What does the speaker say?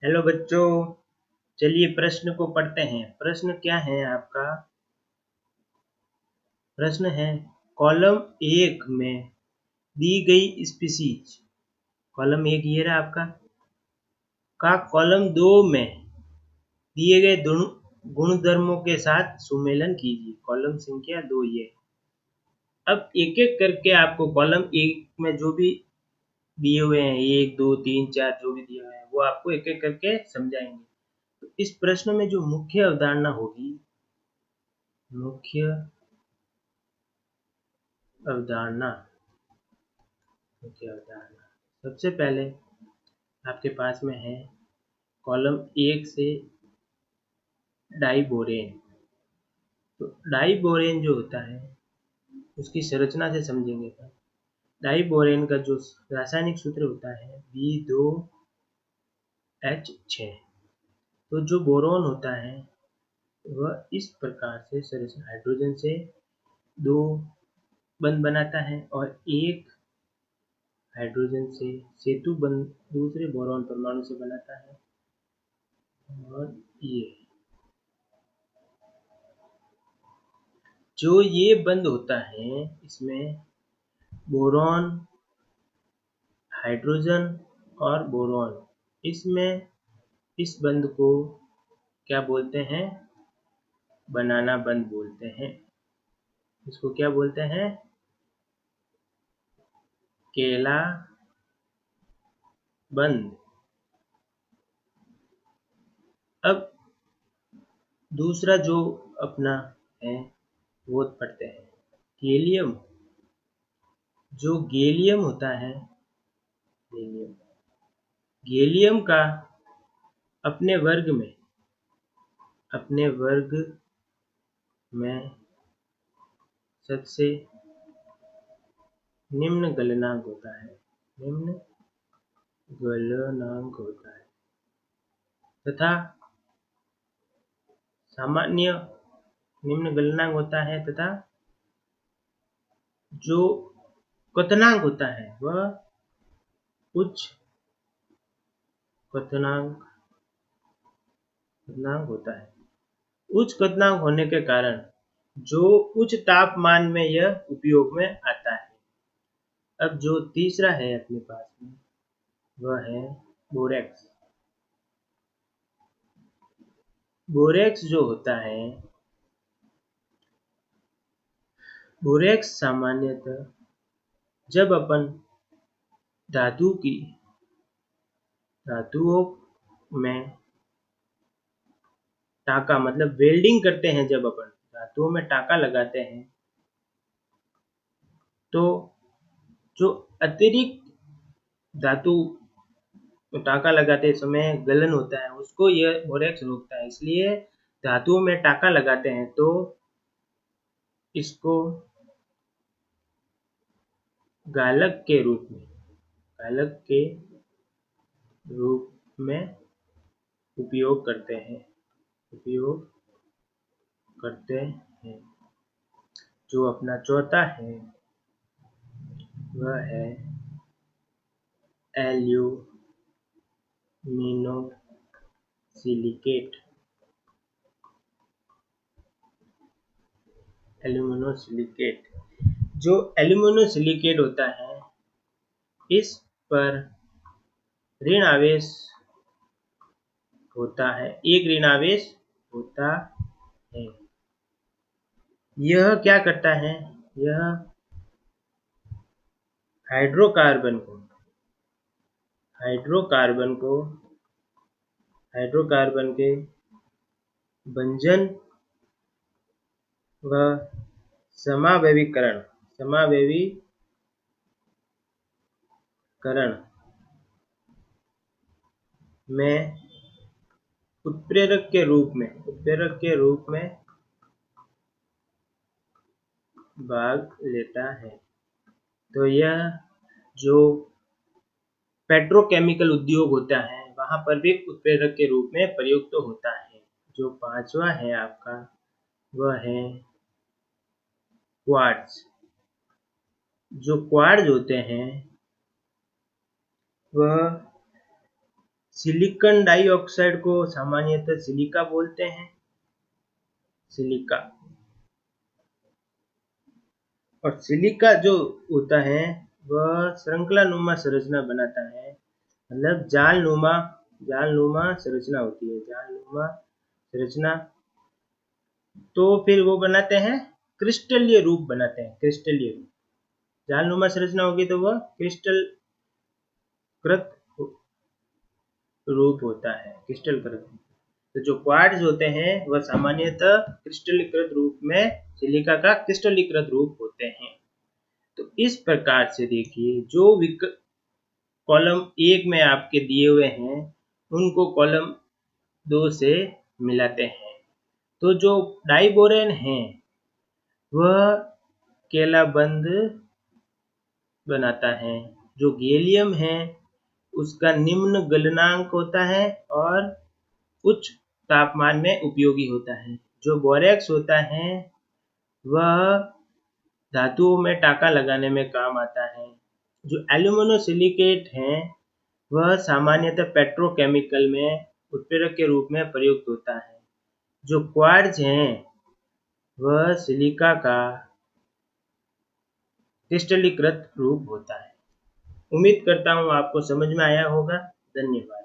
Hello बच्चों, चलिए प्रश्न को पढ़ते हैं। प्रश्न क्या है आपका? प्रश्न है कॉलम 1 में दी गई स्पीशीज, कॉलम 1 ये रहा आपका, का कॉलम 2 में दिए गए गुणधर्मों के साथ सुमेलन कीजिए। कॉलम संख्या 2 ये। अब एक एक करके आपको कॉलम 1 में जो भी दिए हुए हैं, 1 2 3 4 जो भी दिए हुए हैं, वो आपको एक एक करके समझाएंगे। तो इस प्रश्न में जो मुख्य अवधारणा होगी, मुख्य अवधारणा सबसे पहले आपके पास में है कॉलम 1 से डाइबोरेन। तो डाइबोरेन जो होता है उसकी संरचना से समझेंगे। डाइबोरेन का जो रासायनिक सूत्र होता है B2H6। तो जो बोरोन होता है वह इस प्रकार से संरचना, हाइड्रोजन से 2 बंध बनाता है और एक हाइड्रोजन से सेतु बंध दूसरे बोरोन परमाणु से बनाता है। और ये जो ये बंध होता है, इसमें बोरॉन, हाइड्रोजन और बोरॉन, इसमें इस बंध को क्या बोलते हैं? बनाना बंध बोलते हैं। इसको क्या बोलते हैं? केला बंध। अब दूसरा जो अपना है वो पढ़ते हैं। गैलियम, जो गैलियम होता है, गैलियम का अपने वर्ग में सबसे निम्न गलनांक होता है, तथा सामान्य निम्न गलनांक होता है, तथा जो क्वथनांक होता है वह उच्च क्वथनांक होता है। उच्च क्वथनांक होने के कारण जो उच्च तापमान में यह उपयोग में आता है। अब जो तीसरा है अपने पास में वह है बोरेक्स। बोरेक्स जो होता है, बोरेक्स सामान्यतः जब अपन धातुओं में टाका मतलब वेल्डिंग करते हैं, जब अपन धातुओं में टाका लगाते हैं तो जो अतिरिक्त धातु टाका लगाते समय गलन होता है उसको यह बोरेक्स रोकता है। इसलिए धातुओं में टाका लगाते हैं तो इसको गालक के रूप में उपयोग करते हैं। जो अपना चौथा है वह है एल्यूमिनोसिलिकेट। जो एल्यूमिनोसिलिकेट होता है, इस पर ऋण आवेश होता है, एक ऋण आवेश होता है। यह क्या करता है? यह हाइड्रोकार्बन के बंधन व समावयवीकरण में उत्प्रेरक के रूप में भाग लेता है। तो यह जो पेट्रोकेमिकल उद्योग होता है वहां पर भी उत्प्रेरक के रूप में प्रयुक्त होता है। जो पांचवा है आपका वह है क्वार्ट्ज। जो क्वार्ट्ज होते हैं वह सिलिकॉन डाइऑक्साइड को सामान्यतः सिलिका बोलते हैं, सिलिका। और सिलिका जो होता है वह श्रृंखलानुमा संरचना बनाता है, मतलब जालनुमा संरचना होती है, जालनुमा संरचना। तो फिर वो बनाते हैं, क्रिस्टलीय रूप बनाते हैं, क्रिस्टलीय रूप। जालनुमा संरचना होगी तो वह क्रिस्टलकृत रूप होता है, क्रिस्टलकृत। तो जो क्वार्ट्ज होते हैं वह सामान्यतः क्रिस्टलीकृत रूप में सिलिका का क्रिस्टलीकृत रूप होते हैं। तो इस प्रकार से देखिए, जो कॉलम 1 में आपके दिए हुए हैं उनको कॉलम 2 से मिलाते हैं। तो जो डाइबोरेन है वह केलाबंद बनाता है, जो गैलियम है उसका निम्न गलनांक होता है और उच्च तापमान में उपयोगी होता है। जो बोरेक्स होता है वह धातुओं में टाका लगाने में काम आता है। जो एल्यूमिनोसिलिकेट है वह सामान्यतः पेट्रोकेमिकल में उत्प्रेरक के रूप में प्रयुक्त होता है। जो क्वार्ट्ज है वह सिलिका का क्रिस्टलीकृत रूप होता है। उम्मीद करता हूँ आपको समझ में आया होगा। धन्यवाद।